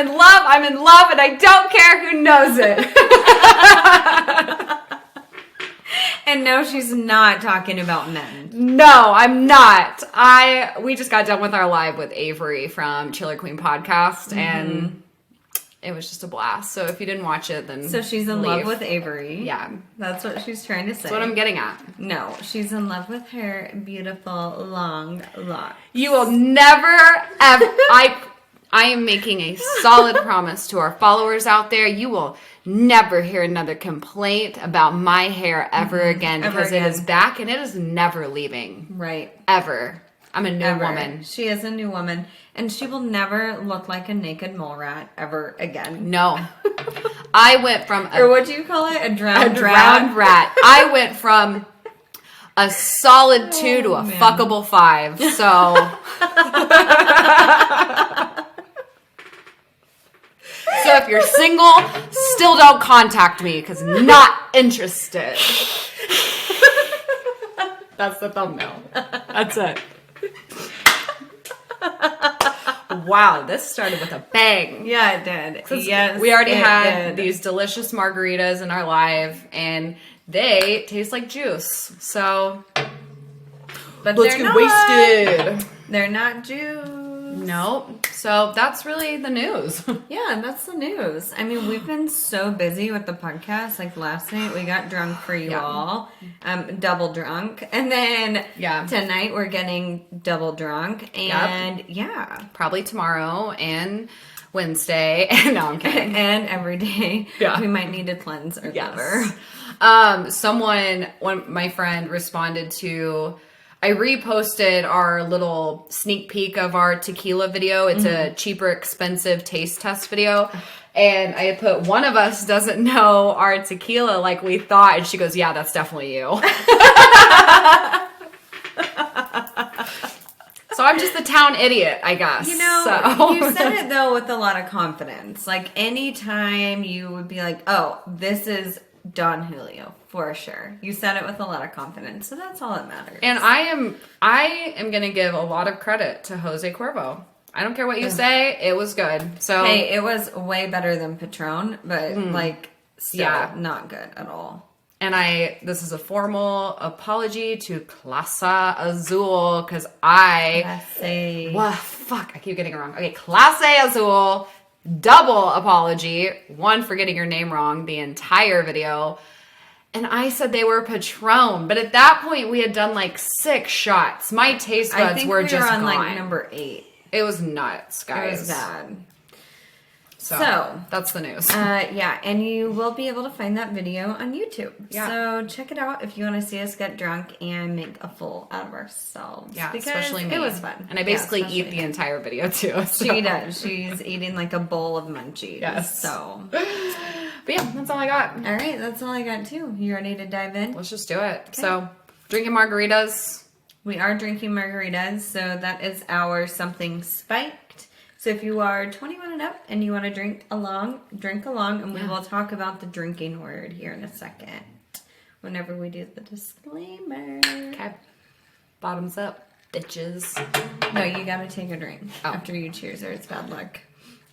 in love, and I don't care who knows it. And no, she's not talking about men. No, I'm not. We just got done with our live with Avery from Chiller Queen podcast, and it was just a blast. So if you didn't watch it, then so she's in love with Avery. Yeah, that's what she's trying to say. That's what I'm getting at. No, she's in love with her beautiful long locks. You will never ever. I am making a solid promise to our followers out there. You will never hear another complaint about my hair ever again, because it is back and it is never leaving. Right. Ever. I'm a new woman. She is a new woman, and she will never look like a naked mole rat ever again. No. I went from or what do you call it? A drowned rat. I went from a solid 2 to a fuckable 5. So So if you're single, still don't contact me, because not interested. That's the thumbnail. That's it. Wow, this started with a bang. Yeah, it did. Yes, we already had these delicious margaritas in our live, and they taste like juice. So but let's get wasted. They're not juice. Nope. So that's really the news. Yeah, that's the news. I mean, we've been so busy with the podcast. Like last night, we got drunk for you all, double drunk, and then tonight we're getting double drunk, and probably tomorrow and Wednesday. No, I'm kidding. And every day, we might need to cleanse our liver. My friend responded to. I reposted our little sneak peek of our tequila video. It's a cheaper, expensive taste test video. And I put, one of us doesn't know our tequila like we thought. And she goes, yeah, that's definitely you. So I'm just the town idiot, I guess. You know, you said it, though, with a lot of confidence. Like, anytime you would be like, oh, this is Don Julio, for sure. You said it with a lot of confidence, so that's all that matters. And I am going to give a lot of credit to Jose Cuervo. I don't care what you say, it was good. So hey, it was way better than Patron, but still not good at all. And this is a formal apology to Clase Azul, because I keep getting it wrong. Okay, Clase Azul. Double apology. One, for getting your name wrong the entire video. And I said they were Patron. But at that point, we had done like 6 shots. My taste buds were just gone. I think we were on like number 8. It was nuts, guys. It was bad. So that's the news. And you will be able to find that video on YouTube. Yeah. So check it out if you want to see us get drunk and make a fool out of ourselves. Yeah, especially me. It was fun. And I basically eat the entire video too. So. She does. She's eating like a bowl of munchies. Yes. So. But yeah, that's all I got. All right, that's all I got too. You ready to dive in? Let's just do it. Okay. So, drinking margaritas. We are drinking margaritas. So that is our Something Spiked. So if you are 21 and up and you want to drink along, and we will talk about the drinking word here in a second, whenever we do the disclaimer. Okay. Bottoms up, bitches. No, you got to take a drink after you cheers, or it's bad luck.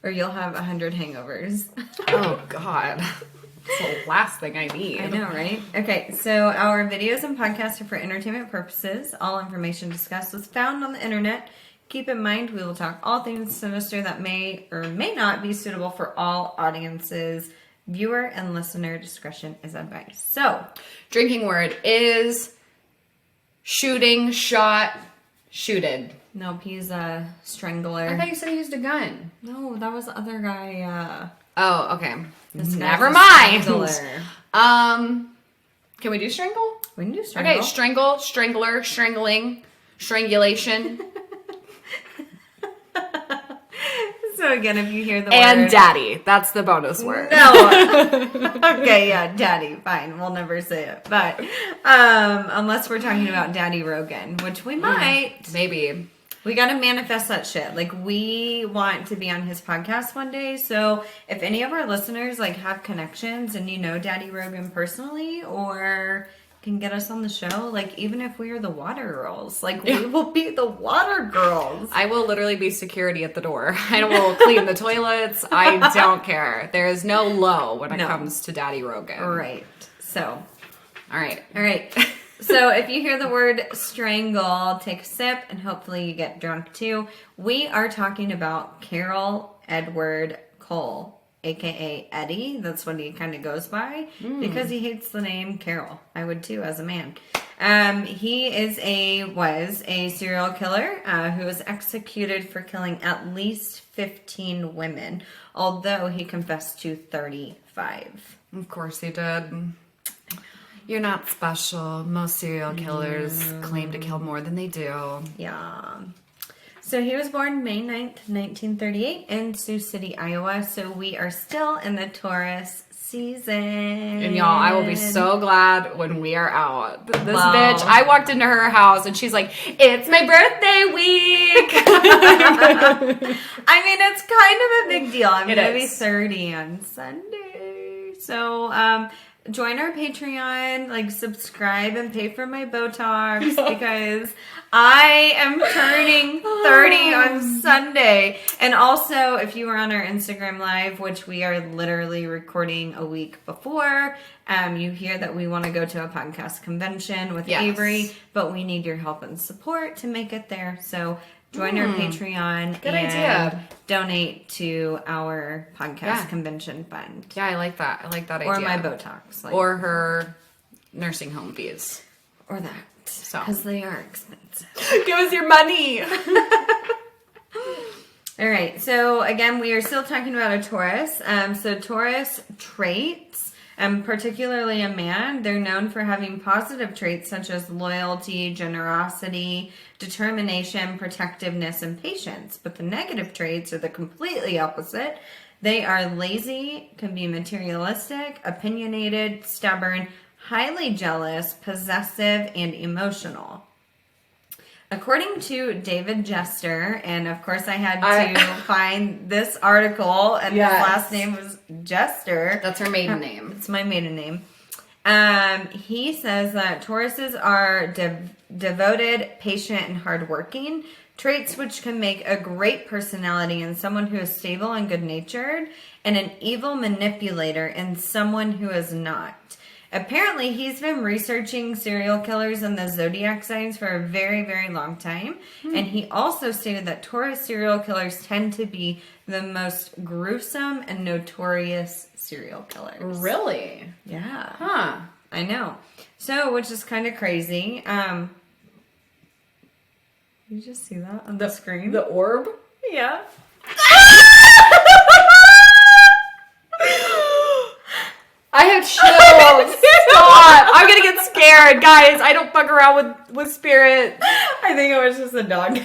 Or you'll have 100 hangovers. Oh, God. That's the last thing I need. I know, right? Okay, so our videos and podcasts are for entertainment purposes. All information discussed was found on the internet. Keep in mind, we will talk all things sinister that may or may not be suitable for all audiences. Viewer and listener discretion is advised. So, drinking word is shooting, shot, shooted. Nope, he's a strangler. I thought you said he used a gun. No, that was the other guy. Oh, okay. Never mind. Can we do strangle? We can do strangle. Okay, strangle, strangler, strangling, strangulation. So again, if you hear the and word... daddy. That's the bonus word. No. Okay, yeah, daddy. Fine. We'll never say it. But unless we're talking about Daddy Rogan, which we might. Maybe. We got to manifest that shit. Like, we want to be on his podcast one day. So if any of our listeners, like, have connections and you know Daddy Rogan personally, or can get us on the show, like even if we are the water girls, like we will be the water girls. I will literally be security at the door. I will clean the toilets. I don't care. There is no low when it comes to Daddy Rogan. Right. So, all right. So if you hear the word strangle, take a sip and hopefully you get drunk too. We are talking about Carroll Edward Cole, aka Eddie. That's what he kind of goes by because he hates the name Carroll. I would too as a man. He was a serial killer who was executed for killing at least 15 women, although he confessed to 35. Of course he did. You're not special. Most serial killers claim to kill more than they do. Yeah. So he was born May 9th, 1938 in Sioux City, Iowa. So we are still in the Taurus season. And y'all, I will be so glad when we are out. This bitch, I walked into her house and she's like, it's my birthday week. I mean, it's kind of a big deal. I'm going to be 30 on Sunday. So, join our Patreon, like subscribe and pay for my Botox because I am turning 30 on Sunday. And also, if you were on our Instagram Live, which we are literally recording a week before, you hear that we want to go to a podcast convention with Avery, but we need your help and support to make it there. So join our Patreon and donate to our podcast convention fund. Yeah, I like that. I like that idea. Or my Botox. Or her nursing home fees. Or that. Because they are expensive. Give us your money. All right. So, again, we are still talking about a Taurus. So, Taurus traits, particularly a man, they're known for having positive traits such as loyalty, generosity, determination, protectiveness, and patience. But the negative traits are the completely opposite. They are lazy, can be materialistic, opinionated, stubborn, highly jealous, possessive, and emotional. According to David Jester, and of course I had to find this article, and his last name was Jester. That's her maiden name. It's my maiden name. He says that Tauruses are devoted, patient, and hardworking, traits which can make a great personality in someone who is stable and good-natured, and an evil manipulator in someone who is not. Apparently, he's been researching serial killers and the zodiac signs for a very, very long time. And he also stated that Taurus serial killers tend to be the most gruesome and notorious serial killers. Really? Yeah. Huh. I know. So, which is kind of crazy. You just see that on the screen? The orb? Yeah. I have chills. Stop. I'm gonna get scared. Guys, I don't fuck around with spirit. I think it was just a dog.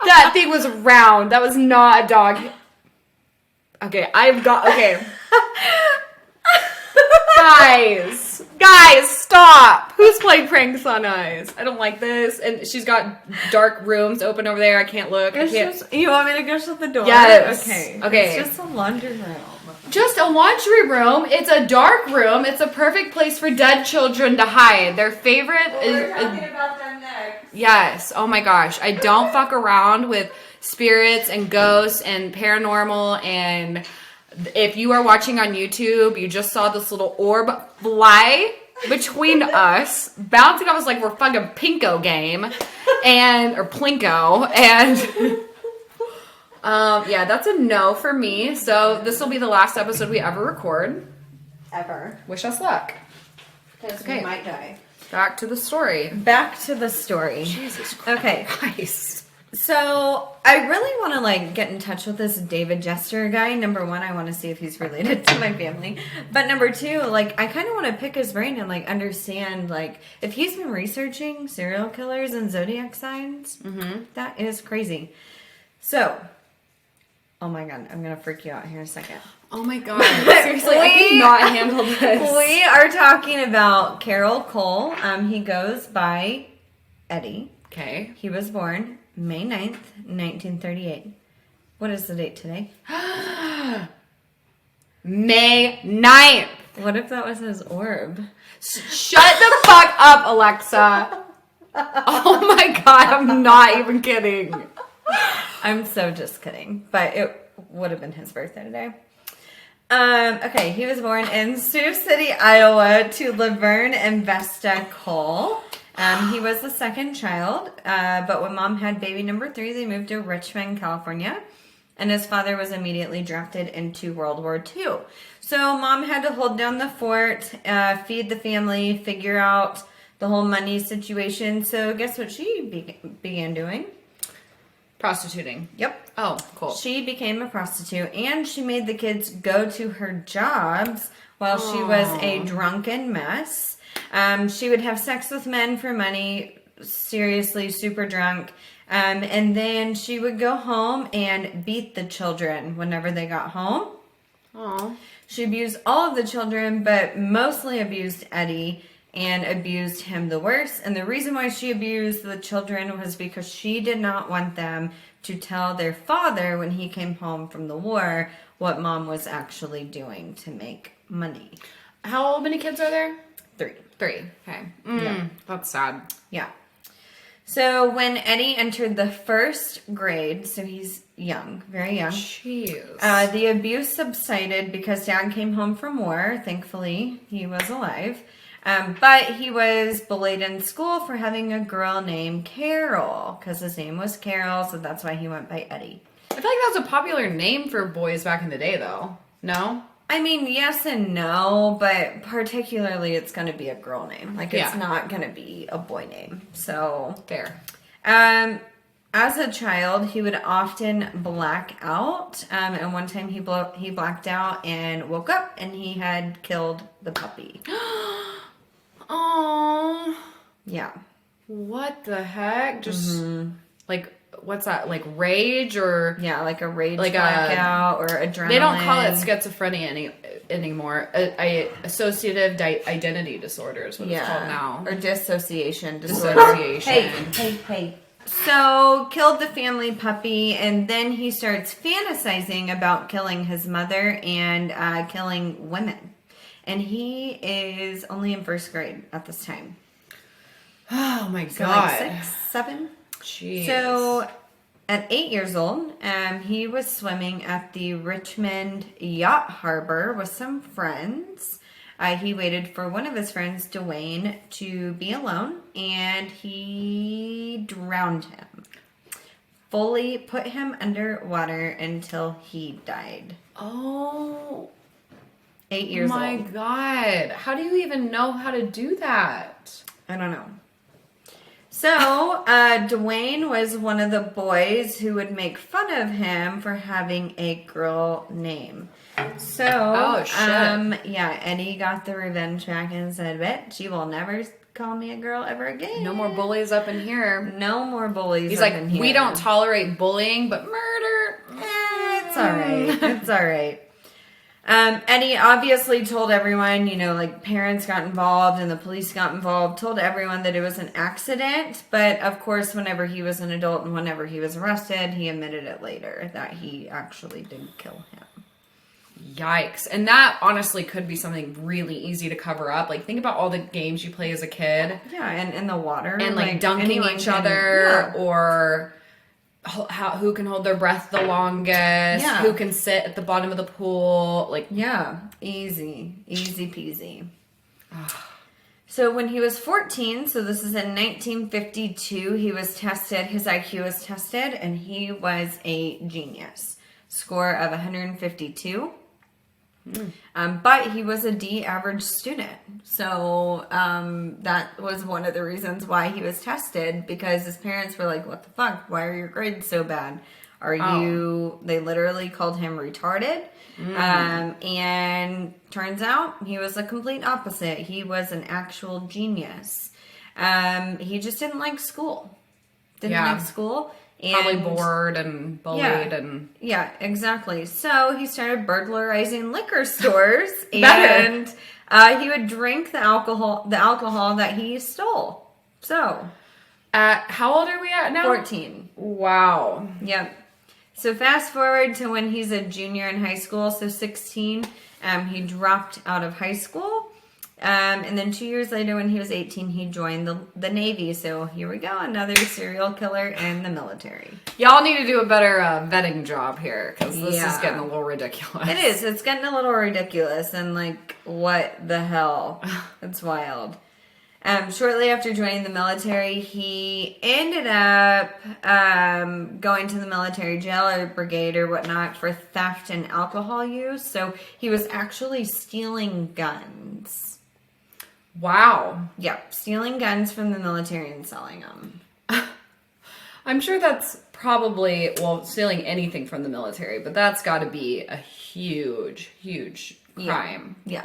That thing was round. That was not a dog. Okay, okay. Guys, stop. Who's playing pranks on us? I don't like this. And she's got dark rooms open over there. I can't look. You want me to go shut the door? Yes. Okay. It's just a laundry room. Just a laundry room. It's a dark room. It's a perfect place for dead children to hide. Their favorite is... We're talking about them next. Yes. Oh my gosh. I don't fuck around with spirits and ghosts and paranormal. And if you are watching on YouTube, you just saw this little orb fly between us, bouncing off us like we're fucking Pinko game. Or Plinko. And... yeah, that's a no for me. So this will be the last episode we ever record. Ever. Wish us luck. Because we might die. Back to the story. Jesus Christ. Okay. So I really want to get in touch with this David Jester guy. Number one, I want to see if he's related to my family. But number two, I kind of want to pick his brain and understand if he's been researching serial killers and zodiac signs. That is crazy. So, oh my god, I'm going to freak you out here in a second. Oh my god. Seriously, I cannot handle this. We are talking about Carroll Cole. He goes by Eddie. Okay. He was born May 9th, 1938. What is the date today? May 9th. What if that was his orb? Shut the fuck up, Alexa. Oh my god, I'm not even kidding. I'm so just kidding. But it would have been his birthday today. Okay, he was born in Sioux City, Iowa to Laverne and Vesta Cole. He was the second child, but when mom had baby number 3, they moved to Richmond, California. And his father was immediately drafted into World War II. So mom had to hold down the fort, feed the family, figure out the whole money situation. So guess what she began doing? Prostituting. Yep. Oh, cool. She became a prostitute, and she made the kids go to her jobs while she was a drunken mess. She would have sex with men for money, seriously, super drunk. And then she would go home and beat the children whenever they got home. Aww. She abused all of the children, but mostly abused Eddie and abused him the worst. And the reason why she abused the children was because she did not want them to tell their father when he came home from the war what mom was actually doing to make money. How many kids are there? 3. Okay. Yeah. That's sad. Yeah. So when Eddie entered the 1st grade, so he's young, very young. Jeez. The abuse subsided because Dad came home from war. Thankfully, he was alive. But he was bullied in school for having a girl named Carroll, because his name was Carroll, so that's why he went by Eddie. I feel like that was a popular name for boys back in the day, though. No? I mean, yes and no, but particularly it's going to be a girl name. Like, it's not going to be a boy name. So, fair. As a child, he would often black out. And one time he blacked out and woke up and he had killed the puppy. Oh. Yeah. What the heck? Just, like, what's that? Like, rage or... Yeah, like a rage blackout or adrenaline. They don't call it schizophrenia anymore. Associative identity disorder is what it's called now. Or dissociation disorder. Dissociation. Hey. So, killed the family puppy, and then he starts fantasizing about killing his mother and killing women. And he is only in 1st grade at this time. Oh my god. So like 6, 7? Jeez. So at 8 years old, he was swimming at the Richmond Yacht Harbor with some friends. He waited for one of his friends, Dwayne, to be alone, and he drowned him. Fully put him underwater until he died. Oh. 8 years old. My god. How do you even know how to do that? I don't know. So, Dwayne was one of the boys who would make fun of him for having a girl name. So, Eddie got the revenge back and said, "Bet you will never call me a girl ever again. No more bullies up in here. No more bullies He's up like, in here. we don't tolerate bullying, but murder. It's all right. It's all right. Eddie obviously told everyone, like parents got involved and the police got involved, told everyone that it was an accident. But of course, whenever he was an adult and whenever he was arrested, he admitted it later that he actually did kill him. Yikes. And that honestly could be something really easy to cover up. Like, think about all the games you play as a kid. Yeah, and in the water. And like dunking each other or... who can hold their breath the longest, who can sit at the bottom of the pool, easy peasy. So when he was 14, so this is in 1952, he was tested, his IQ was tested, and he was a genius. Score of 152. But he was a D average student. So that was one of the reasons why he was tested, because his parents were like, what the fuck? Why are your grades so bad? They literally called him retarded. And turns out he was the complete opposite. He was an actual genius. He just didn't like school. And probably bored and bullied and... Yeah, exactly. So he started burglarizing liquor stores and he would drink the alcohol that he stole. So... how old are we at now? 14. Wow. Yep. So fast forward to when he's a junior in high school, so 16, he dropped out of high school. And then 2 years later, when he was 18, he joined the Navy. So here we go, another serial killer in the military. Y'all need to do a better vetting job here, because this is getting a little ridiculous. It is. It's getting a little ridiculous, and like, what the hell? It's wild. Shortly after joining the military, he ended up going to the military jail or brigade or whatnot for theft and alcohol use. So he was actually stealing guns. Wow. Yep, stealing guns from the military and selling them. I'm sure that's probably, well, stealing anything from the military, but that's got to be a huge, huge crime. Yeah.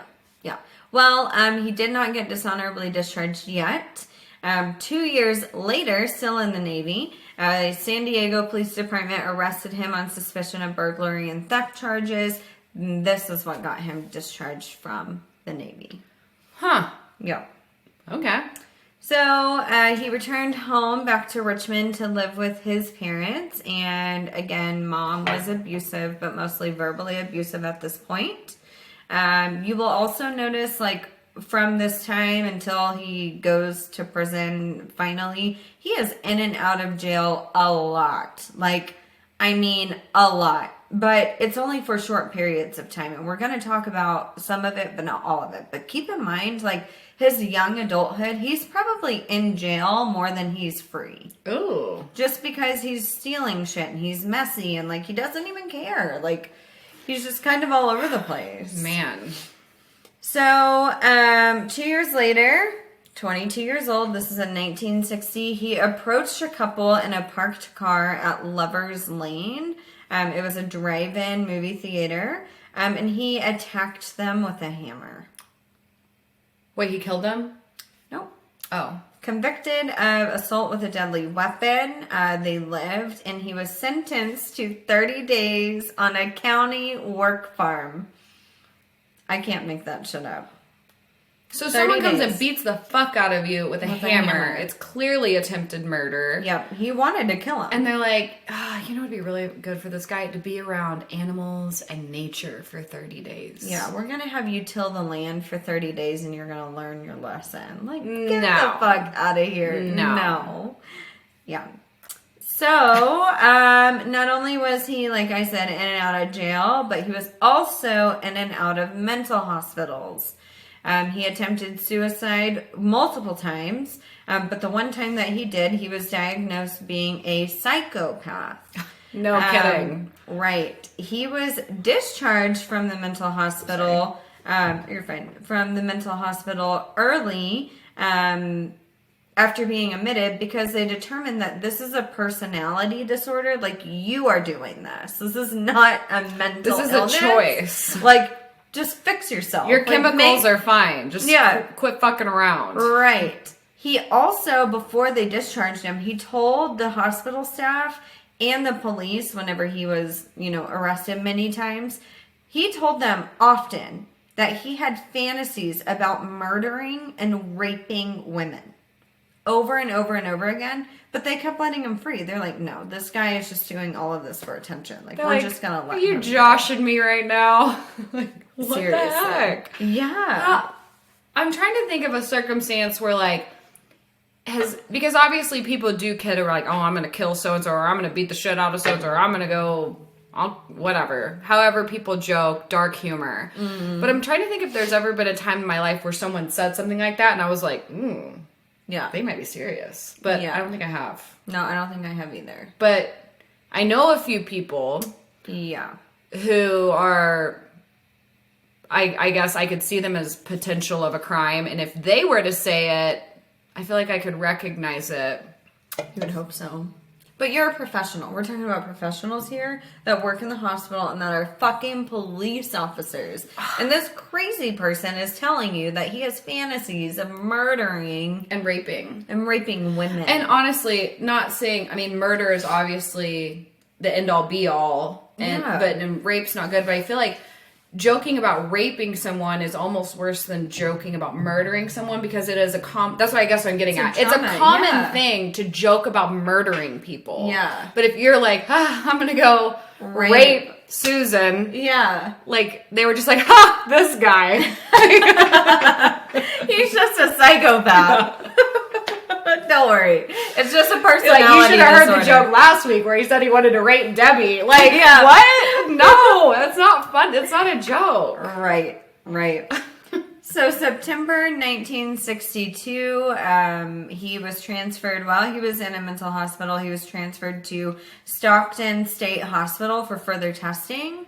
Well, he did not get dishonorably discharged yet. 2 years later, still in the Navy, San Diego Police Department arrested him on suspicion of burglary and theft charges. This is what got him discharged from the Navy. Huh. Yep. Okay. So he returned home back to Richmond to live with his parents. And again, mom was abusive, but mostly verbally abusive at this point. You will also notice, like, from this time until he goes to prison finally, he is in and out of jail a lot. Like, I mean, a lot. But it's only for short periods of time. And we're going to talk about some of it, but not all of it. But keep in mind, like, his young adulthood, he's probably in jail more than he's free. Ooh. Just because he's stealing shit and he's messy and, like, he doesn't even care. Like, he's just kind of all over the place. Man. So, 2 years later, 22 years old, this is in 1960, he approached a couple in a parked car at Lover's Lane. It was a drive-in movie theater, and he attacked them with a hammer. Wait, he killed them? Nope. Oh. Convicted of assault with a deadly weapon, they lived, and he was sentenced to 30 days on a county work farm. I can't make that shit up. So someone comes and beats the fuck out of you with a hammer. It's clearly attempted murder. Yep, he wanted to kill him. And they're like, you know what would be really good for this guy? To be around animals and nature for 30 days. Yeah, we're going to have you till the land for 30 days and you're going to learn your lesson. Like, get the fuck out of here. No. Yeah. So, not only was he, like I said, in and out of jail, but he was also in and out of mental hospitals. He attempted suicide multiple times, but the one time that he did, he was diagnosed being a psychopath. No kidding. Right. He was discharged from the mental hospital. You're fine. From the mental hospital early after being admitted because they determined that this is a personality disorder. Like, you are doing this. This is not a mental illness. This is a choice. Like, just fix yourself. Your chemicals are fine. Just quit fucking around. Right. He also, before they discharged him, he told the hospital staff and the police whenever he was, arrested many times, he told them often that he had fantasies about murdering and raping women over and over and over again, but they kept letting him free. They're like, no, this guy is just doing all of this for attention. Like, we're just going to let him. Are you joshing me right now? Like, what seriously. the heck? Yeah. I'm trying to think of a circumstance where, like, because obviously people do kid or like, oh, I'm going to kill so-and-so, or I'm going to beat the shit out of so-and-so, or I'm going to go, whatever. However people joke, dark humor. Mm-hmm. But I'm trying to think if there's ever been a time in my life where someone said something like that, and I was like, yeah, they might be serious. But I don't think I have. No, I don't think I have either. But I know a few people who are... I guess I could see them as potential of a crime, and if they were to say it, I feel like I could recognize it. You would hope so. But you're a professional. We're talking about professionals here that work in the hospital and that are fucking police officers. And this crazy person is telling you that he has fantasies of murdering and raping women. And honestly, not saying, murder is obviously the end all be all, but rape's not good, but I feel like joking about raping someone is almost worse than joking about murdering someone because it is that's what I guess I'm getting at. It's a common thing to joke about murdering people. Yeah. But if you're like, I'm going to go rape Susan. Yeah. Like, they were just like, this guy. He's just a psychopath. Don't worry. It's just a personality like, you should have heard disorder. the joke last week where he said he wanted to rape Debbie. Like, what? No, that's not fun. It's not a joke. Right. So September 1962, he was transferred, while he was in a mental hospital, he was transferred to Stockton State Hospital for further testing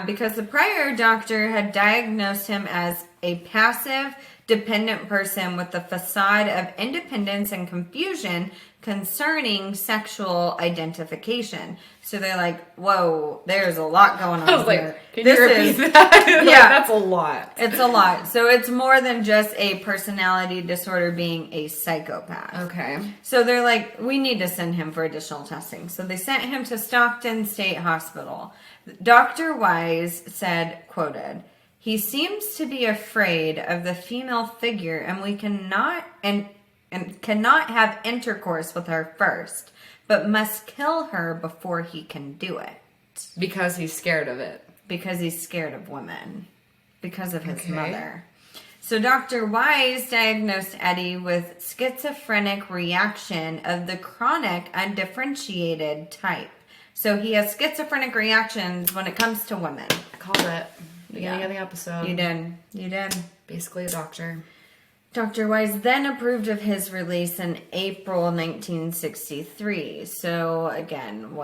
because the prior doctor had diagnosed him as a passive, dependent person with the facade of independence and confusion concerning sexual identification. So they're like, whoa, there's a lot going on here. Can you repeat that? Yeah. That's a lot. It's a lot. So it's more than just a personality disorder being a psychopath. Okay. So they're like, we need to send him for additional testing. So they sent him to Stockton State Hospital. Dr. Wise said, quoted, "He seems to be afraid of the female figure and we cannot have intercourse with her first, but must kill her before he can do it." Because he's scared of it. Because he's scared of women. Because of his mother. So Dr. Wise diagnosed Eddie with schizophrenic reaction of the chronic undifferentiated type. So he has schizophrenic reactions when it comes to women. I called it. Beginning of the episode. You did. Basically a doctor. Dr. Wise then approved of his release in April 1963. So again,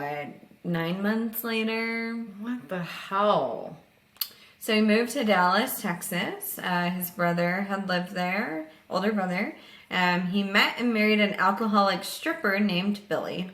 9 months later? What the hell? So he moved to Dallas, Texas. His brother had lived there, older brother. He met and married an alcoholic stripper named Billy.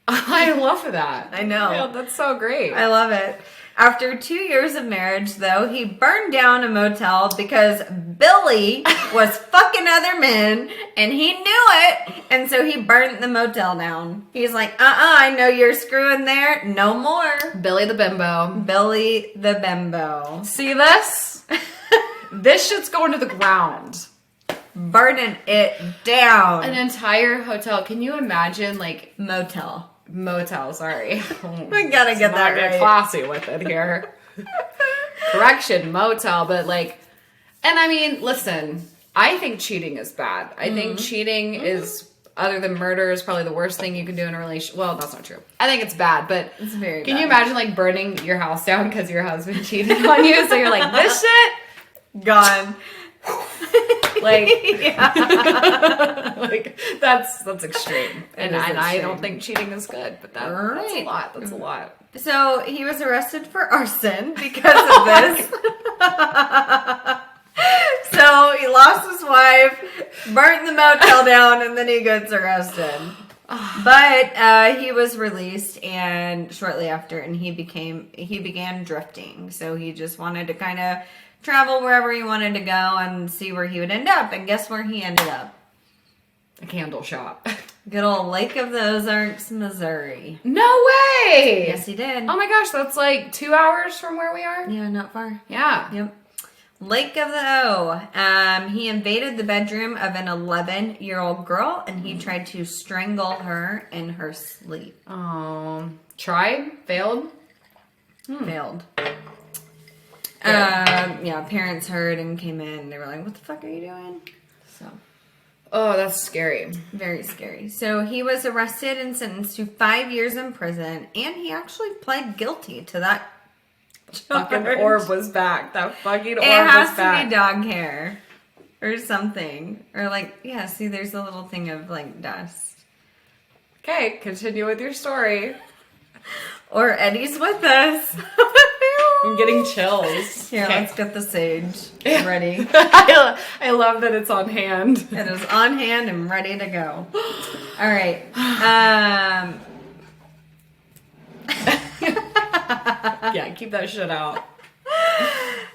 I love that. I know. Yeah, that's so great. I love it. After 2 years of marriage, though, he burned down a motel because Billy was fucking other men, and he knew it, and so he burnt the motel down. He's like, I know you're screwing there. No more. Billy the bimbo. Billy the bimbo. See this? This shit's going to the ground. Burning it down. An entire hotel. Can you imagine, like... Motel, sorry. We gotta get that right. Classy with it here. Correction, motel, but like, and I mean, listen, I think cheating is bad. I think cheating is, other than murder, is probably the worst thing you can do in a relationship. Well, that's not true. I think it's bad, but it's very can bad. you imagine like burning your house down because your husband cheated on you? So you're like, this shit gone. Like, like that's extreme, and I don't think cheating is good, but that's a lot. That's a lot. So he was arrested for arson because of this. So he lost his wife, burnt the motel down, and then he gets arrested. But he was released, and shortly after, and he began drifting. So he just wanted to kind of travel wherever he wanted to go and see where he would end up. And guess where he ended up? A candle shop. Good old Lake of the Ozarks, Missouri. No way! Yes, he did. Oh my gosh, that's like 2 hours from where we are? Yeah, not far. Yeah. Yep. Lake of the O. He invaded the bedroom of an 11-year-old girl, and he tried to strangle her in her sleep. Tried? Failed? Failed. Yeah, parents heard and came in. They were like, what the fuck are you doing? So. Oh, that's scary. Very scary. So he was arrested and sentenced to 5 years in prison, and he actually pled guilty to that. Fucking orb was back. That fucking orb was back. It has back. to be dog hair. Or something. Or like, yeah, see, there's a little thing of like dust. Okay, continue with your story. Or Eddie's with us. I'm getting chills. Here, okay. Let's get the sage ready. I love that it's on hand. It is on hand and ready to go. All right. Yeah, keep that shit out.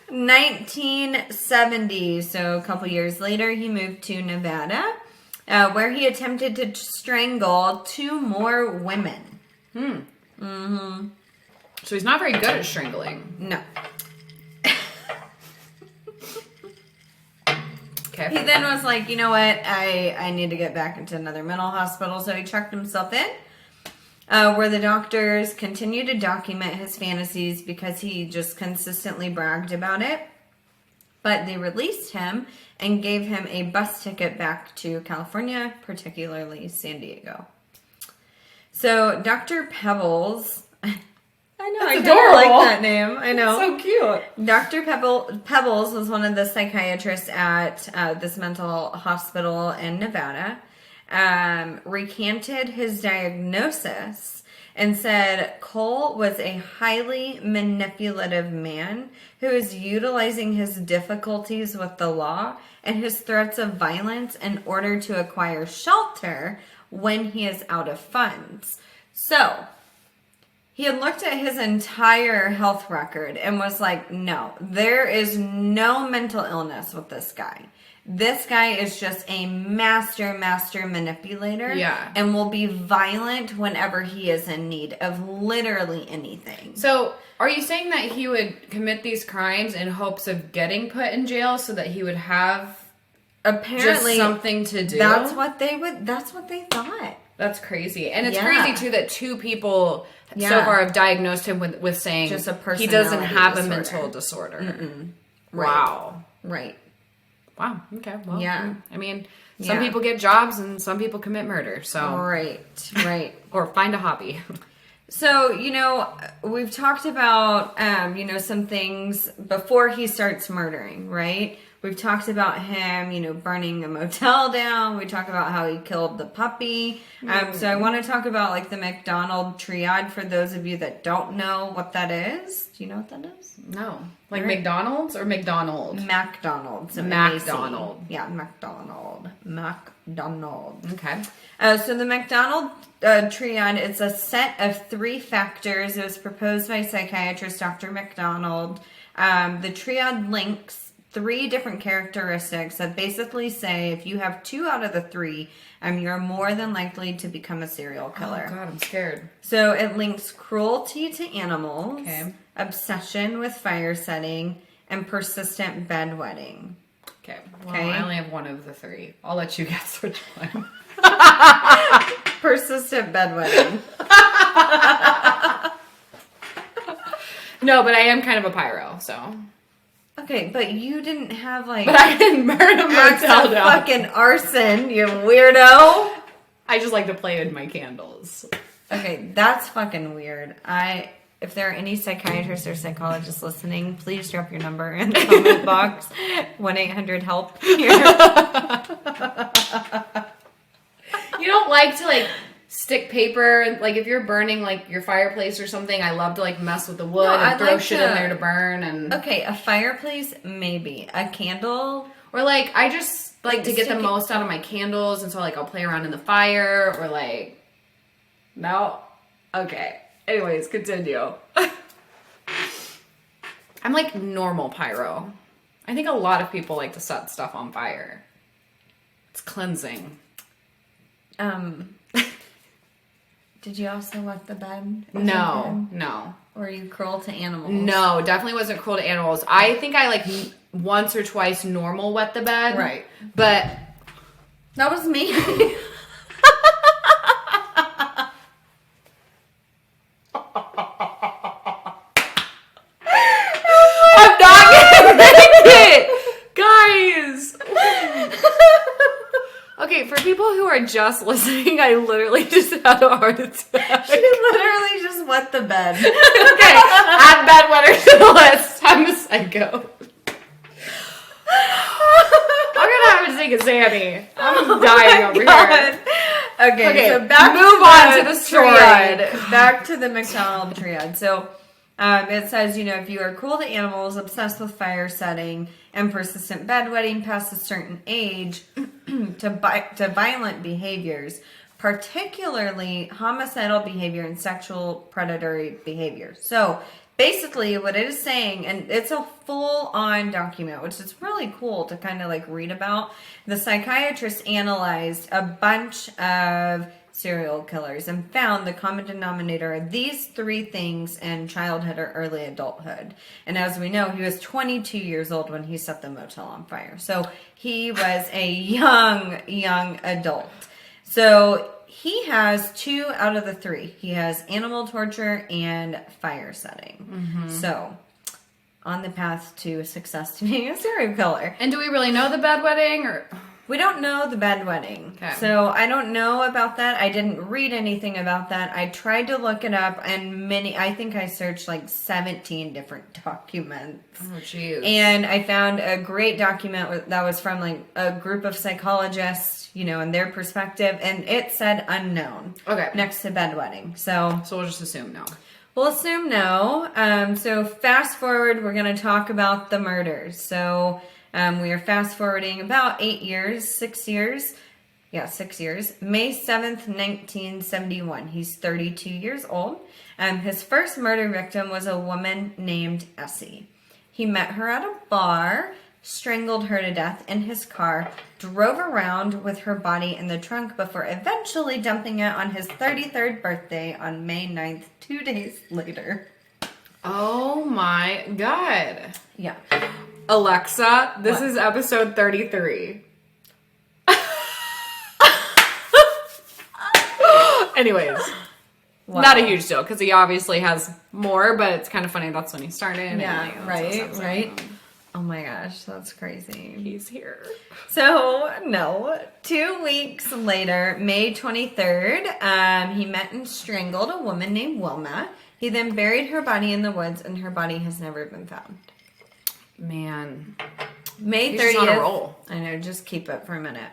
1970, so a couple years later, he moved to Nevada, where he attempted to strangle 2 more women. So he's not very good at strangling. No. Okay. He then was like, you know what? I need to get back into another mental hospital. So he checked himself in, where the doctors continued to document his fantasies because he just consistently bragged about it. But they released him and gave him a bus ticket back to California, particularly San Diego. So Dr. Pebbles... I know, That's I adorable. like that name. I know. So cute. Dr. Pebbles was one of the psychiatrists at this mental hospital in Nevada, recanted his diagnosis and said Cole was a highly manipulative man who is utilizing his difficulties with the law and his threats of violence in order to acquire shelter when he is out of funds. So... he had looked at his entire health record and was like, no, there is no mental illness with this guy. This guy is just a master manipulator. Yeah. And will be violent whenever he is in need of literally anything. So, are you saying that he would commit these crimes in hopes of getting put in jail so that he would have apparently just something to do? That's what they thought. That's crazy. And it's crazy, too, that two people so far have diagnosed him with saying just a personality he doesn't have disorder. a mental disorder. Right. Wow. Right. Wow. Okay. Well, Yeah. I mean, some people get jobs and some people commit murder. So Right. or find a hobby. So, we've talked about, some things before he starts murdering, right? We've talked about him, burning a motel down. We talk about how he killed the puppy. So I want to talk about, like, the Mcdonald Triad for those of you that don't know what that is. Do you know what that is? No. Like McDonald's or McDonald? McDonald's. McDonald. Yeah, McDonald. Okay. So the McDonald Triad is a set of 3 factors. It was proposed by psychiatrist Dr. McDonald. The Triad links 3 different characteristics that basically say if you have 2 out of the 3, you're more than likely to become a serial killer. Oh, God, I'm scared. So it links cruelty to animals, Okay. obsession with fire setting, and persistent bedwetting. Okay. Well, I only have 1 of the 3. I'll let you guess which one. Persistent bedwetting. No, but I am kind of a pyro, so. Okay, but you didn't have But I didn't burn a motel down. Fucking arson, you weirdo. I just like to play with my candles. Okay, that's fucking weird. If there are any psychiatrists or psychologists listening, please drop your number in the comment box. 1-800-HELP. You don't like to stick paper, like if you're burning your fireplace or something, I love to mess with the wood and throw shit in there to burn and okay, a fireplace maybe. A candle or I just like to get the most out of my candles, and so I'll play around in the fire or no. Okay. Anyways, continue. I'm normal pyro. I think a lot of people like to set stuff on fire. It's cleansing. Did you also wet the bed? No. Or you cruel to animals? No, definitely wasn't cruel to animals. I think I once or twice normal wet the bed. Right. But that was me. I'm not gonna make it! Guys! Okay, for people who are just listening, I literally just had a heart attack. She literally just wet the bed. Okay, add bedwetter to the list. I'm a psycho. I'm gonna have to take a Sammy. I'm dying over here. Okay, so move on to the story. Triad. Back to the Mcdonald Triad. So it says, if you are cruel to animals, obsessed with fire setting, and persistent bedwetting past a certain age, to violent behaviors, particularly homicidal behavior and sexual predatory behavior. So basically what it is saying, and it's a full-on document, which is really cool to kind of read about. The psychiatrist analyzed a bunch of serial killers and found the common denominator of these three things in childhood or early adulthood. And as we know, he was 22 years old when he set the motel on fire. So he was a young adult. So he has 2 out of the 3. He has animal torture and fire setting. Mm-hmm. So on the path to success to being a serial killer. And do we really know the bedwetting or... We don't know the bedwetting. Okay. So I don't know about that. I didn't read anything about that. I tried to look it up and I think I searched like 17 different documents. Oh, jeez. And I found a great document that was from like a group of psychologists, and their perspective. And it said unknown. Okay. Next to bedwetting. So we'll just assume no. We'll assume no. So fast forward, we're going to talk about the murders. So... we are fast forwarding about 6 years. Yeah, 6 years. May 7th, 1971. He's 32 years old. His first murder victim was a woman named Essie. He met her at a bar, strangled her to death in his car, drove around with her body in the trunk before eventually dumping it on his 33rd birthday on May 9th, 2 days later. Oh my God. Yeah. Alexa, this is episode 33. Anyways, wow. Not a huge deal because he obviously has more, but it's kind of funny. That's when he started. Yeah, right. Oh my gosh, that's crazy. He's here. So, no. 2 weeks later, May 23rd, he met and strangled a woman named Wilma. He then buried her body in the woods, and her body has never been found. Man. May 30th. He's on a roll. I know, just keep it for a minute.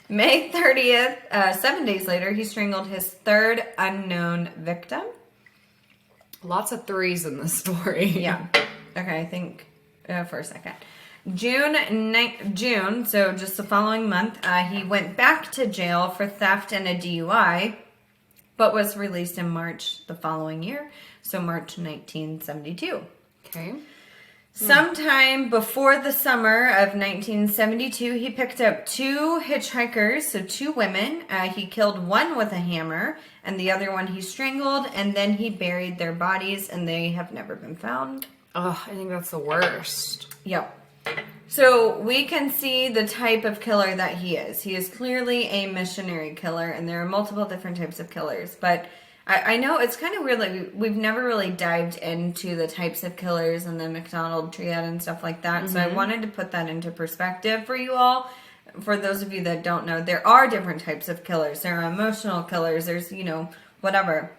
May 30th, 7 days later, he strangled his third unknown victim. Lots of 3s in this story. Yeah. Okay, I think for a second. June, so just the following month, he went back to jail for theft and a DUI, but was released in March the following year, so March 1972. Okay. Sometime before the summer of 1972, he picked up 2 hitchhikers, so 2 women. He killed one with a hammer, and the other one he strangled, and then he buried their bodies, and they have never been found. Oh, I think that's the worst. Yep. So we can see the type of killer that he is. He is clearly a missionary killer, and there are multiple different types of killers, but... I know it's kind of weird, like, we've never really dived into the types of killers and the Mcdonald Triad and stuff like that, so I wanted to put that into perspective for you all. For those of you that don't know, there are different types of killers. There are emotional killers, there's, whatever.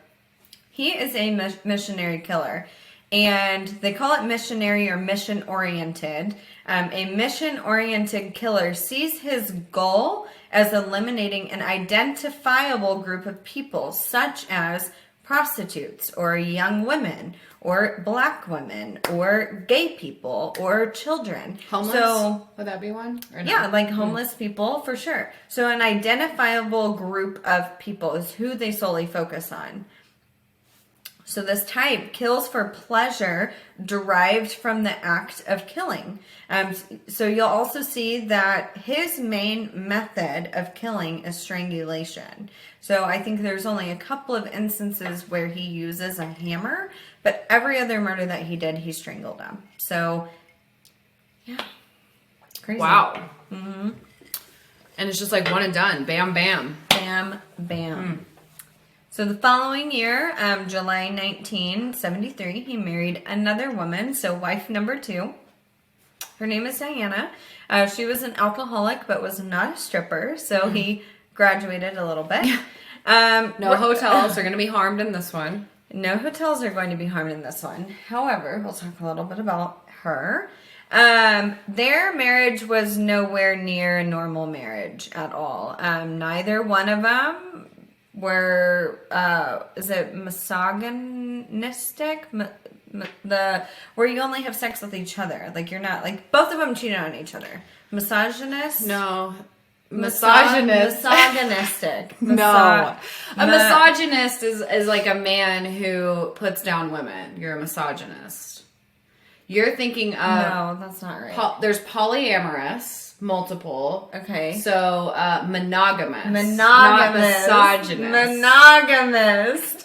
He is a missionary killer, and they call it missionary or mission-oriented. A mission-oriented killer sees his goal as eliminating an identifiable group of people, such as prostitutes, or young women, or black women, or gay people, or children. Homeless? So, would that be one? Or no? Yeah, like homeless people, for sure. So an identifiable group of people is who they solely focus on. So this type kills for pleasure derived from the act of killing. So you'll also see that his main method of killing is strangulation. So I think there's only a couple of instances where he uses a hammer, but every other murder that he did, he strangled them. So, yeah. Crazy. Wow. Mm-hmm. And it's just like one and done. Bam, bam. Bam, bam. So the following year, July 1973, he married another woman, so wife number 2. Her name is Diana. She was an alcoholic, but was not a stripper, so he graduated a little bit. No hotels are going to be harmed in this one. No hotels are going to be harmed in this one. However, we'll talk a little bit about her. Their marriage was nowhere near a normal marriage at all. Neither one of them were, is it misogynistic? Where you only have sex with each other. Like, you're not, like, both of them cheated on each other. Misogynist? No. Misogynist. Misogynistic. No. A misogynist is like a man who puts down women. You're a misogynist. You're thinking of... No, that's not right. There's polyamorous. multiple. Okay. So, monogamous. Monogamous. Not misogynist. Monogamous.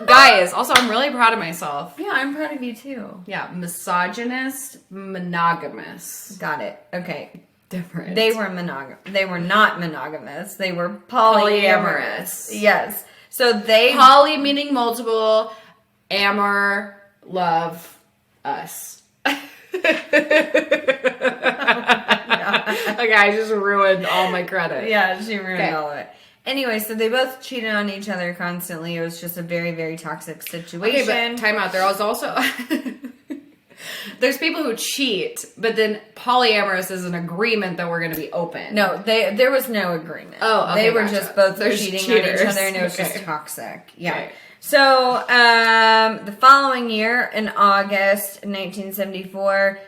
Guys, also, I'm really proud of myself. Yeah, I'm proud of you too. Yeah, misogynist, monogamous. Got it. Okay. Different. They were They were not monogamous. They were polyamorous. Yes. So they... Poly meaning multiple, amor, love, us. Okay, I just ruined all my credit. Yeah, she ruined all of it. Anyway, so they both cheated on each other constantly. It was just a very, very toxic situation. Okay, but time out. There was also... There's people who cheat, but then polyamorous is an agreement that we're going to be open. No, there was no agreement. Oh, okay, they were just both cheating on each other, and it was just toxic. Yeah. Okay. So, the following year, in August 1974,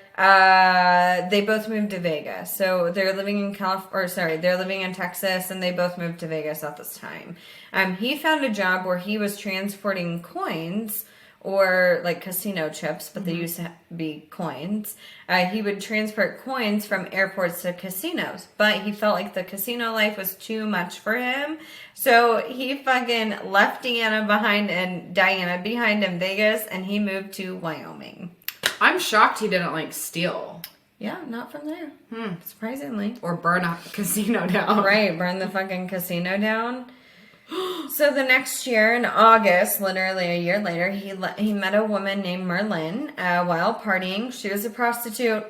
they both moved to Vegas. So they're living in they're living in Texas, and they both moved to Vegas at this time. He found a job where he was transporting coins, or like casino chips, but they used to be coins. He would transport coins from airports to casinos, but he felt like the casino life was too much for him. So he fucking left Diana behind in Vegas, and he moved to Wyoming. I'm shocked he didn't like steal. Yeah, not from there. Surprisingly. Or burn a casino down. Right, burn the fucking casino down. So the next year in August, literally a year later, he met a woman named Merlin while partying. She was a prostitute,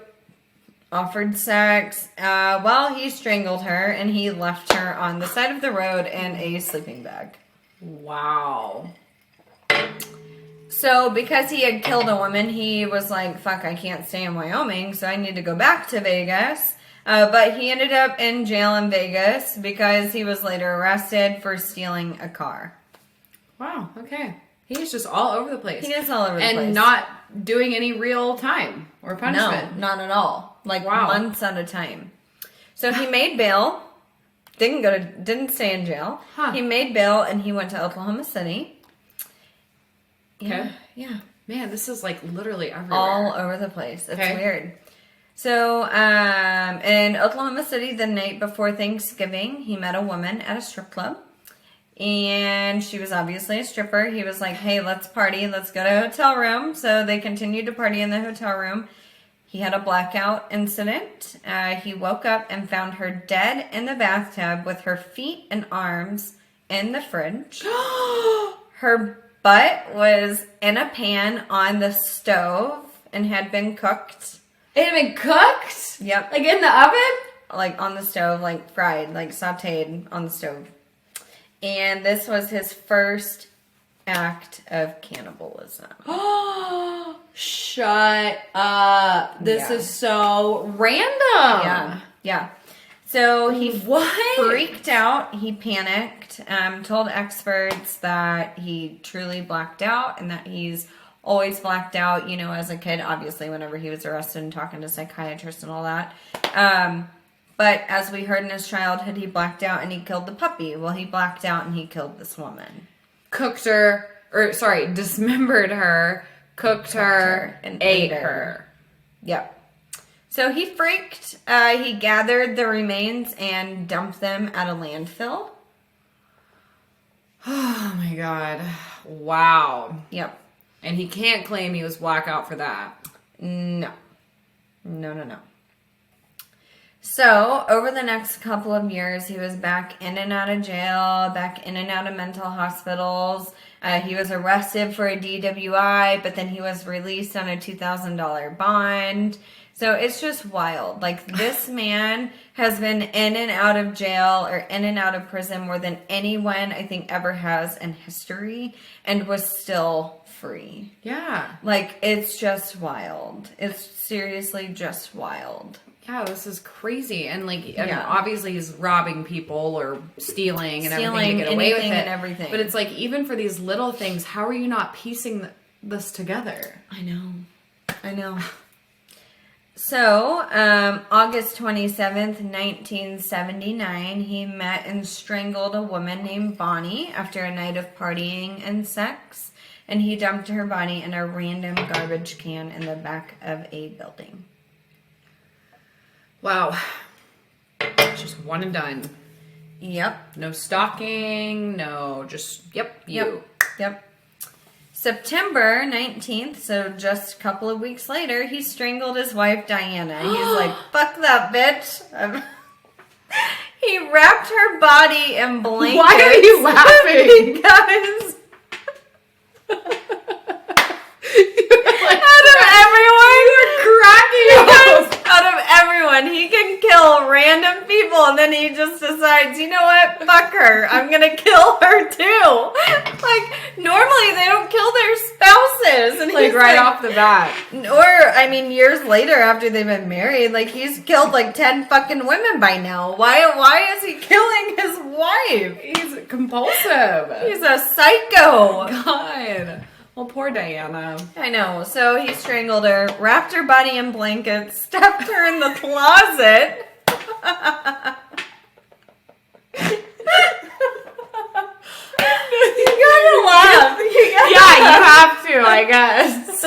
offered sex. He strangled her, and he left her on the side of the road in a sleeping bag. Wow. So because he had killed a woman, he was like, fuck, I can't stay in Wyoming, so I need to go back to Vegas. But he ended up in jail in Vegas because he was later arrested for stealing a car. Wow, okay. He's just all over the place. He is all over the place. And not doing any real time or punishment. No, not at all. Like months at a time. So he made bail. Didn't stay in jail. Huh. He made bail and he went to Oklahoma City. Okay. Yeah. Man, this is like literally everywhere. All over the place. It's weird. So, in Oklahoma City, the night before Thanksgiving, he met a woman at a strip club. And she was obviously a stripper. He was like, hey, let's party. Let's go to a hotel room. So they continued to party in the hotel room. He had a blackout incident. He woke up and found her dead in the bathtub with her feet and arms in the fridge. Her butt was in a pan on the stove and had been cooked. It had been cooked? Yep. Like in the oven? Like on the stove, like fried, like sauteed on the stove. And this was his first act of cannibalism. Oh, shut up. This is so random. Yeah. So he freaked out. He panicked. Told experts that he truly blacked out and that he's always blacked out, as a kid, obviously, whenever he was arrested and talking to psychiatrists and all that. But as we heard in his childhood, he blacked out and he killed the puppy. Well, he blacked out and he killed this woman. Dismembered her, cooked her, and ate her. Yep. So he freaked. He gathered the remains and dumped them at a landfill. Oh my God. Wow. Yep. And he can't claim he was blackout for that. No. So, over the next couple of years, he was back in and out of jail, back in and out of mental hospitals. He was arrested for a DWI, but then he was released on a $2,000 bond. So, it's just wild. Like, this man has been in and out of jail or in and out of prison more than anyone, I think, ever has in history, and was still free. Yeah. Like, it's just wild. It's seriously just wild. Yeah, this is crazy. And obviously he's robbing people or stealing and everything to get away with it. And everything. But it's like, even for these little things, how are you not piecing this together? I know. So, August 27th, 1979, he met and strangled a woman named Bonnie after a night of partying and sex. And he dumped her body in a random garbage can in the back of a building. Wow. It's just one and done. Yep. No stalking, no, just, you. Yep. September 19th, so just a couple of weeks later, he strangled his wife, Diana. He's like, fuck that bitch. He wrapped her body in blankets. Why are you laughing? Because out of everyone, you're cracking up. Out of everyone, he can kill random people, and then he just decides, you know what? Fuck her. I'm gonna kill her too. Like, normally they don't kill their spouses, and Like he's right off the bat. Or, I mean, years later after they've been married, like he's killed like 10 fucking women by now. Why is he killing his wife? He's compulsive. He's a psycho. God. Well, poor Diana. I know. So he strangled her, wrapped her body in blankets, stuffed her in the closet. You gotta laugh. Yeah, you have to, I guess.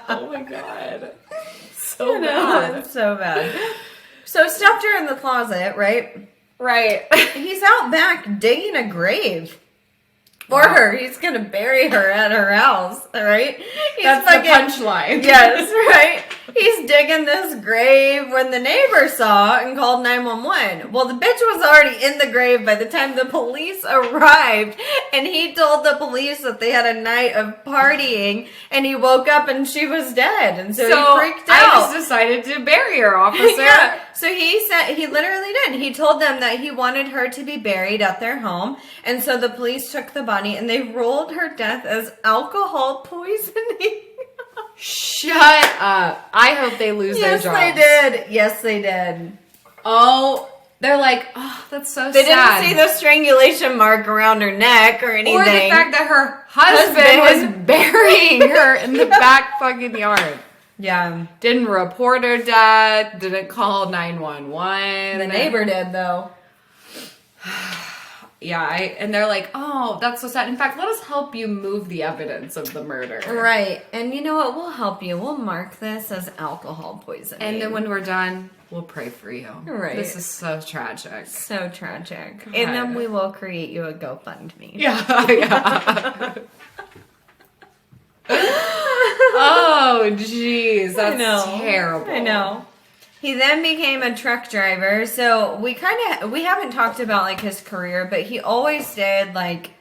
Oh my god. So bad. It's so bad. So stuffed her in the closet, right? Right. He's out back digging a grave for her. He's gonna bury her at her house, right? That's the punchline. Yes, right? He's digging this grave when the neighbor saw and called 911. Well, the bitch was already in the grave by the time the police arrived, and he told the police that they had a night of partying, and he woke up and she was dead, and so he freaked out. I just decided to bury her, officer. Yeah. So he said, he literally did. He told them that he wanted her to be buried at their home, and so the police took the body and they ruled her death as alcohol poisoning. Shut up. I hope they lose their jobs. Yes, they did. Yes, they did. Oh, they're like, oh, that's so They sad. didn't see the strangulation mark around her neck or anything. Or the fact that her husband was burying her in the back fucking yard. Yeah. Didn't report her death. Didn't call 911. The neighbor did, though. Yeah, and they're like, oh, that's so sad. In fact, let us help you move the evidence of the murder. Right. And you know what? We'll help you. We'll mark this as alcohol poisoning. And then when we're done, we'll pray for you. Right. This is so tragic. So tragic. God. And then we will create you a GoFundMe. Yeah, yeah. Oh, jeez. That's terrible. I know. He then became a truck driver. So we haven't talked about like his career, but he always did like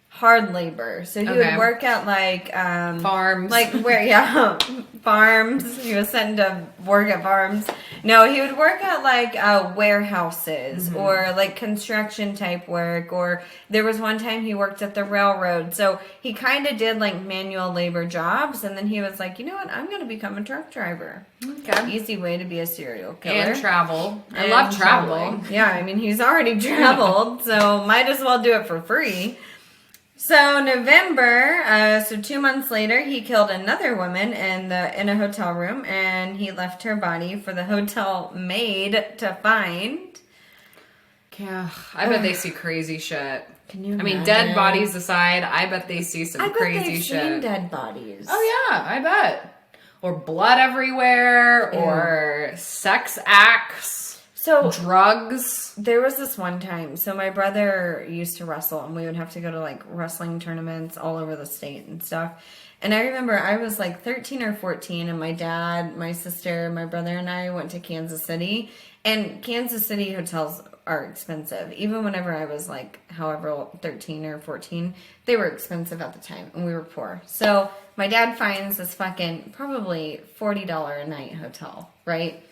hard labor. So he would work at like farms. Like where farms. He was sent to work at farms. No, he would work at like warehouses or like construction type work, or there was one time he worked at the railroad. So he kind of did like manual labor jobs, and then he was like, you know what, I'm going to become a truck driver. Okay. Easy way to be a serial killer. And travel. I And love traveling. Yeah, I mean, he's already traveled, so might as well do it for free. So November, so 2 months later, he killed another woman in a hotel room, and he left her body for the hotel maid to find. Yeah, I bet they see crazy shit. Can you? I mean, imagine? dead bodies aside, I bet they see some crazy shit. Seen dead bodies. Oh yeah, I bet. Or blood everywhere, or sex acts. So drugs. There was this one time. So my brother used to wrestle, and we would have to go to like wrestling tournaments all over the state and stuff. And I remember I was like 13 or 14, and my dad, my sister, my brother, and I went to Kansas City. And Kansas City hotels are expensive. Even whenever I was like, however, 13 or 14, they were expensive at the time, and we were poor. So my dad finds this fucking probably $40 a night hotel, right?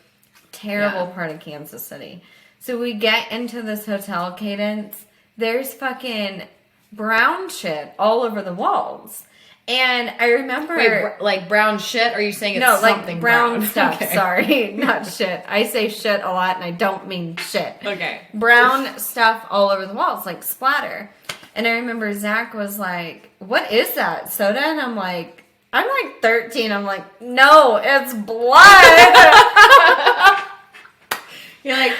Terrible part of Kansas City. So we get into this hotel, Cadence. There's fucking brown shit all over the walls. And I remember... Wait, like brown shit? Or are you saying it's no, something like brown stuff. Okay. Sorry, not shit. I say shit a lot and I don't mean shit. Okay. Brown stuff all over the walls, like splatter. And I remember Zach was like, what is that, soda? And I'm like 13. I'm like, no, it's blood. You're like,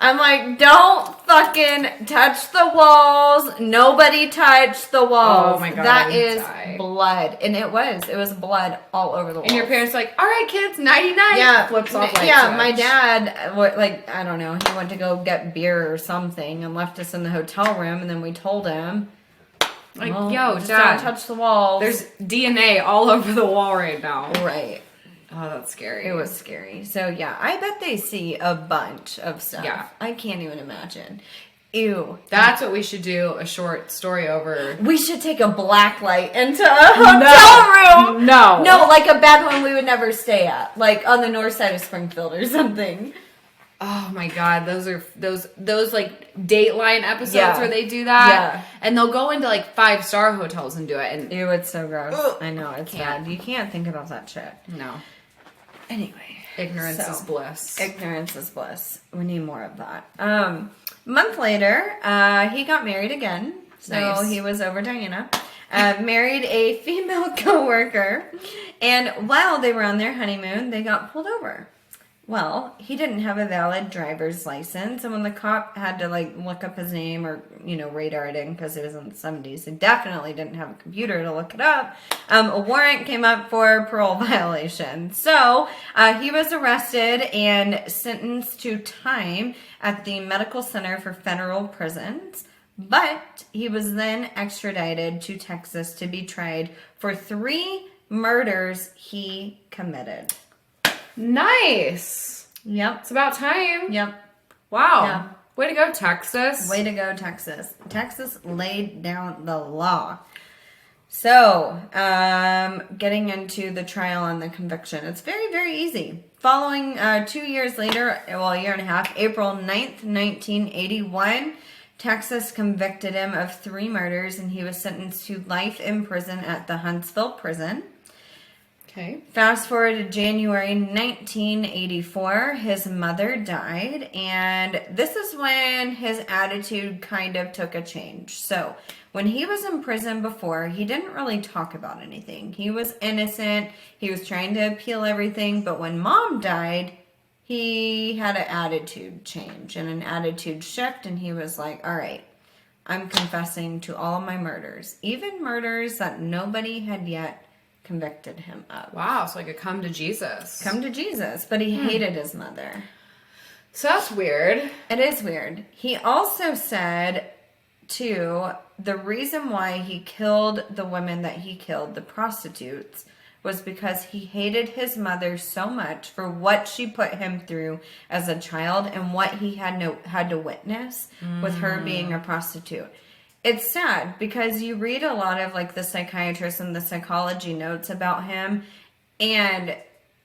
I'm like, don't fucking touch the walls. Nobody touch the walls. Oh my God, that I would is die. blood. And it was blood all over the walls. And your parents are like, all right, kids, nighty-night. Yeah. Flips off light Yeah, switch. my dad, like, I don't know, he went to go get beer or something and left us in the hotel room, and then we told him, Like, well, yo, just Dad, don't touch the walls. there's DNA all over the wall right now. Right. Oh, that's scary. It was scary. So, yeah, I bet they see a bunch of stuff. Yeah. I can't even imagine. Ew. That's what we should do a short story over. We should take a black light into a hotel room. No. No, like a bad one we would never stay at. Like on the north side of Springfield or something. Oh my God, those are those like Dateline episodes Yeah. where they do that. Yeah. And they'll go into like 5-star hotels and do it. And Ew, it's so gross. Ugh. I know, it's bad. You can't think about that shit. no. Anyway. Ignorance So, is bliss. Ignorance is bliss. We need more of that. A month later, he got married again. So Nice. he was over Diana. Married a female coworker. And while they were on their honeymoon, they got pulled over. Well, he didn't have a valid driver's license, and when the cop had to like look up his name or radar it in because it was in the 70s, he definitely didn't have a computer to look it up. A warrant came up for parole violation, so he was arrested and sentenced to time at the Medical Center for Federal Prisons. But he was then extradited to Texas to be tried for 3 murders he committed. Nice. Yep. It's about time. Yep. Wow. Yeah. Way to go, Texas. Way to go, Texas. Texas laid down the law. So, getting into the trial and the conviction. It's very, very easy. Following 2 years later, well, a year and a half, April 9th, 1981, Texas convicted him of 3 murders, and he was sentenced to life in prison at the Huntsville prison. Okay. Fast forward to January 1984, his mother died, and this is when his attitude kind of took a change. So, when he was in prison before, he didn't really talk about anything. He was innocent, he was trying to appeal everything, but when Mom died, he had an attitude change and an attitude shift, and he was like, all right, I'm confessing to all of my murders, even murders that nobody had yet convicted him of. Wow, so like a come to Jesus. Come to Jesus, but he hated his mother. So that's weird. It is weird. He also said, too, the reason why he killed the women that he killed, the prostitutes, was because he hated his mother so much for what she put him through as a child and what he had to witness with her being a prostitute. It's sad because you read a lot of like the psychiatrists and the psychology notes about him, and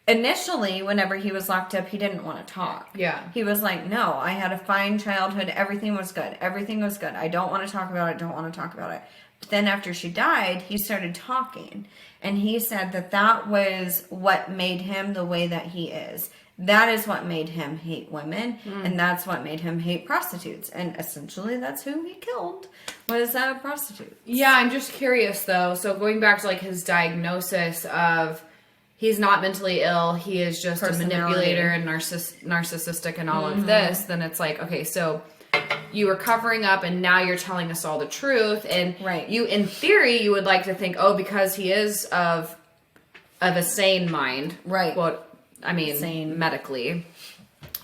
initially whenever he was locked up, he didn't want to talk. Yeah. He was like, no, I had a fine childhood. Everything was good. Everything was good. I don't want to talk about it. Don't want to talk about it. But then after she died, he started talking, and he said that was what made him the way that he is. That is what made him hate women, and that's what made him hate prostitutes. And essentially, that's who he killed, was a prostitute. Yeah, I'm just curious, though. So going back to, like, his diagnosis of he's not mentally ill, he is just a manipulator and narcissistic and all of this, then it's like, okay, so you were covering up, and now you're telling us all the truth. And you, in theory, you would like to think, oh, because he is of a sane mind. Right. Well, I mean, sane. medically,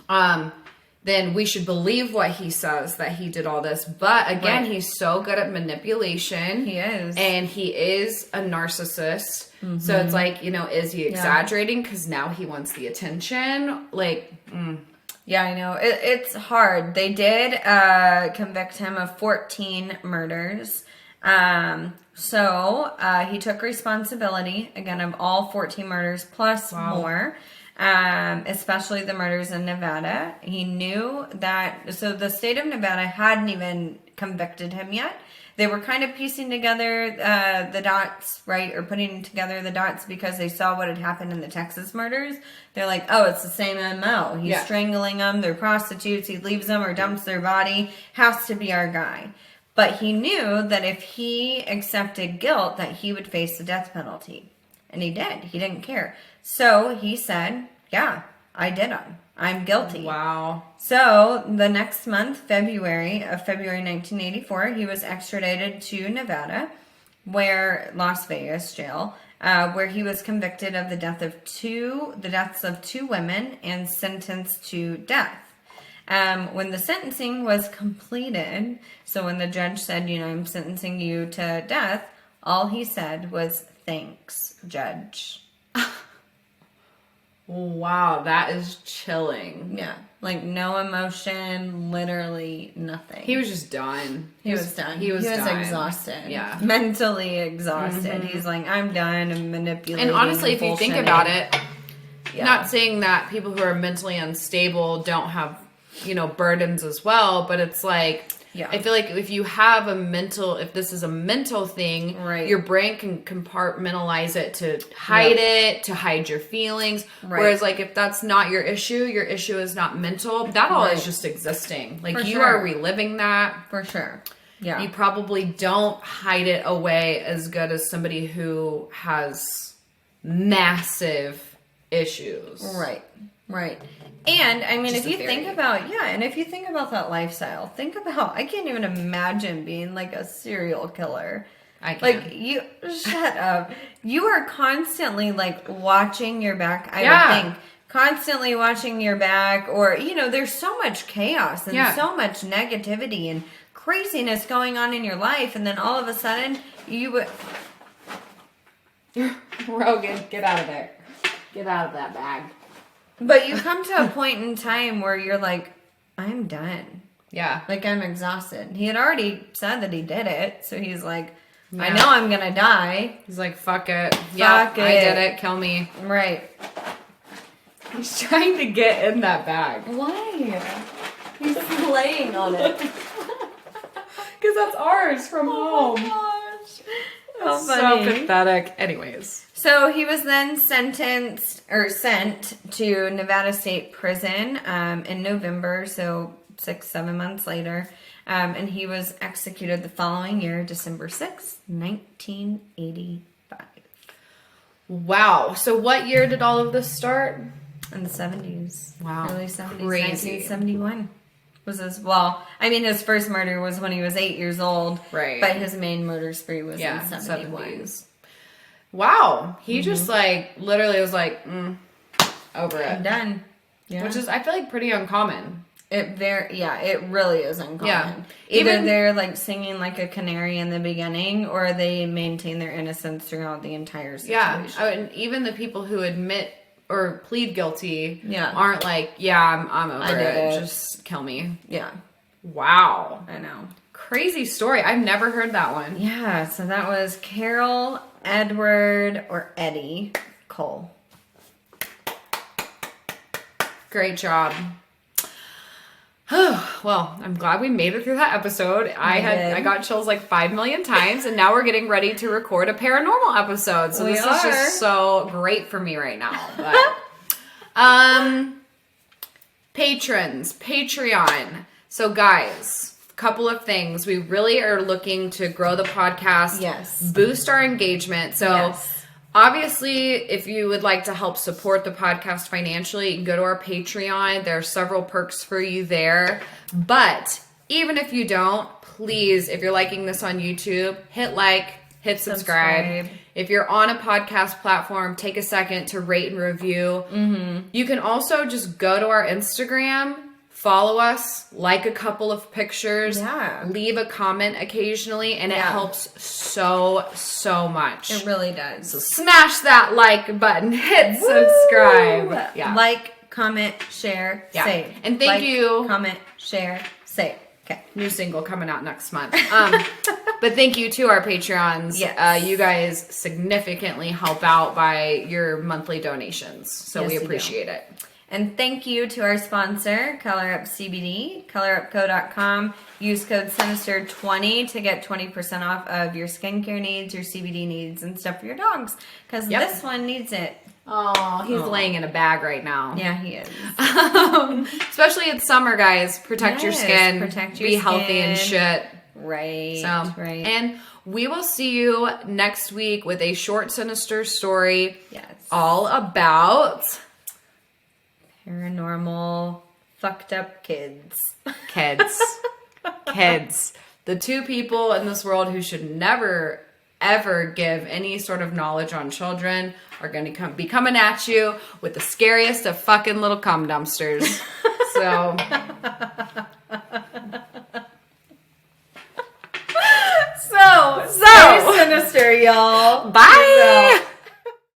then we should believe what he says, that he did all this. But again, he's so good at manipulation. He is. And he is a narcissist. So it's like, is he exaggerating? Because now he wants the attention. Like, Yeah, I know. It's hard. They did convict him of 14 murders. So he took responsibility, again, of all 14 murders plus more. Especially the murders in Nevada. He knew that, so the state of Nevada hadn't even convicted him yet. They were kind of piecing together the dots, right? Or putting together the dots because they saw what had happened in the Texas murders. They're like, oh, it's the same MO. He's strangling them. They're prostitutes. He leaves them or dumps their body. Has to be our guy. But he knew that if he accepted guilt, that he would face the death penalty. And he did. He didn't care. So he said, yeah, I did them. I'm guilty. Wow. So the next month, February 1984, he was extradited to Nevada, Las Vegas jail, where he was convicted of the deaths of two women and sentenced to death. When the sentencing was completed, so when the judge said, I'm sentencing you to death, all he said was, "Thanks, Judge." Wow, that is chilling. Yeah. Like, no emotion, literally nothing. He was just done. He was done. He was done. Exhausted. Yeah. Mentally exhausted. He's like, I'm done. I'm manipulating. And honestly, if you think about it, yeah. not saying that people who are mentally unstable don't have, burdens as well, but it's like, yeah. I feel like if this is a mental thing, right. your brain can compartmentalize it to hide it, to hide your feelings. Right. Whereas, like, if that's not your issue is not mental, that all is just existing. Like, you are reliving that. For sure. Yeah. You probably don't hide it away as good as somebody who has massive issues. Right. Right. And I mean, if you think about that lifestyle, I can't even imagine being like a serial killer. I can. Like, you, shut up. You are constantly like watching your back, I would think. Constantly watching your back, or, there's so much chaos and so much negativity and craziness going on in your life. And then all of a sudden you would... Rogan, get out of there. Get out of that bag. But you come to a point in time where you're like, I'm done. Yeah. Like, I'm exhausted. He had already said that he did it. So he's like, I know I'm going to die. He's like, fuck it. I did it. Kill me. Right. He's trying to get in that bag. Why? He's laying on it. Because that's ours from home. Oh my gosh. How So funny. pathetic. Anyways. So he was then sent to Nevada State Prison in November, so 6-7 months later. And he was executed the following year, December 6th, 1985. Wow. So what year did all of this start? In the 70s. Wow. Early 70s. Crazy. 1971. His first murder was when he was 8 years old. Right. But his main murder spree was in 71. 70s. Wow. He just literally was like, over it. I'm done. Yeah. Which is, I feel like, pretty uncommon. It really is uncommon. Yeah. Either they're like singing like a canary in the beginning, or they maintain their innocence throughout the entire situation. Yeah. And even the people who admit or plead guilty aren't like, I'm over it. Just kill me. Yeah. Wow. I know. Crazy story. I've never heard that one. Yeah. So that was Carroll Edward or Eddie Cole. Great job. Well, I'm glad we made it through that episode. I got chills like 5 million times, and now we're getting ready to record a paranormal episode. So this is just so great for me right now. But, patrons, Patreon. So guys, a couple of things. We really are looking to grow the podcast. Yes. Boost our engagement. So obviously, if you would like to help support the podcast financially, you can go to our Patreon. There are several perks for you there. But even if you don't, please, if you're liking this on YouTube, hit like, hit subscribe. If you're on a podcast platform, take a second to rate and review. Mm-hmm. You can also just go to our Instagram, follow us, like a couple of pictures, leave a comment occasionally, and it helps so much. It really does. So smash that like button, hit subscribe. Yeah. Like, comment, share, save. And thank you. Comment, share, save. Okay. New single coming out next month. But thank you to our Patreons. Yes. You guys significantly help out by your monthly donations. So we appreciate it. And thank you to our sponsor, Color Up CBD, colorupco.com. Use code Sinister20 to get 20% off of your skincare needs, your CBD needs, and stuff for your dogs. Because this one needs it. Oh, he's laying in a bag right now. Yeah, he is. Especially it's summer, guys. Protect your skin. Protect your Be skin. healthy and shit. Right. Right. And we will see you next week with a short, sinister story. Yes. All about Paranormal, fucked up kids. Kids. The two people in this world who should never, ever give any sort of knowledge on children are going to be coming at you with the scariest of fucking little cum dumpsters. So... So, very sinister, y'all. Bye!